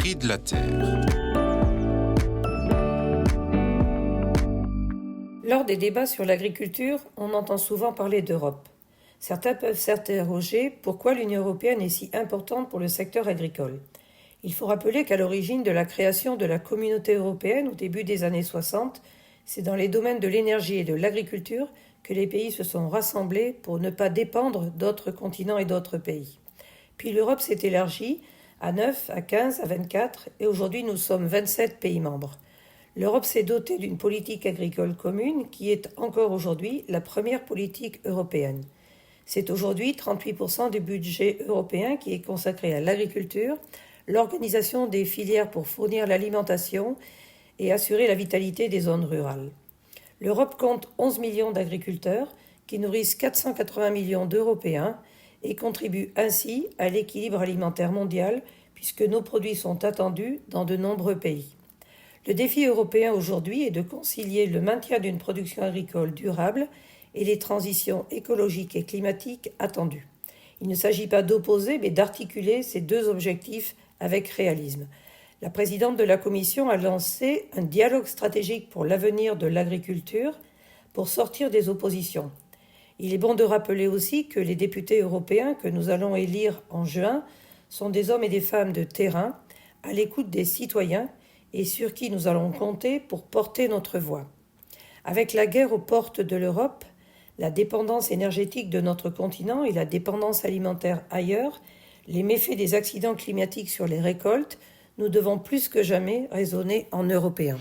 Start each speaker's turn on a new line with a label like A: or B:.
A: prix de la terre.
B: Lors des débats sur l'agriculture, on entend souvent parler d'Europe. Certains peuvent s'interroger pourquoi l'Union européenne est si importante pour le secteur agricole. Il faut rappeler qu'à l'origine de la création de la communauté européenne au début des années 60, c'est dans les domaines de l'énergie et de l'agriculture que les pays se sont rassemblés pour ne pas dépendre d'autres continents et d'autres pays. Puis l'Europe s'est élargie à 9, à 15, à 24 et aujourd'hui nous sommes 27 pays membres. L'Europe s'est dotée d'une politique agricole commune qui est encore aujourd'hui la première politique européenne. C'est aujourd'hui 38% du budget européen qui est consacré à l'agriculture, l'organisation des filières pour fournir l'alimentation et assurer la vitalité des zones rurales. L'Europe compte 11 millions d'agriculteurs qui nourrissent 480 millions d'Européens et contribuent ainsi à l'équilibre alimentaire mondial puisque nos produits sont attendus dans de nombreux pays. Le défi européen aujourd'hui est de concilier le maintien d'une production agricole durable et les transitions écologiques et climatiques attendues. Il ne s'agit pas d'opposer, mais d'articuler ces deux objectifs avec réalisme. La présidente de la Commission a lancé un dialogue stratégique pour l'avenir de l'agriculture pour sortir des oppositions. Il est bon de rappeler aussi que les députés européens que nous allons élire en juin sont des hommes et des femmes de terrain, à l'écoute des citoyens et sur qui nous allons compter pour porter notre voix. Avec la guerre aux portes de l'Europe, la dépendance énergétique de notre continent et la dépendance alimentaire ailleurs, les méfaits des accidents climatiques sur les récoltes, nous devons plus que jamais raisonner en Européens.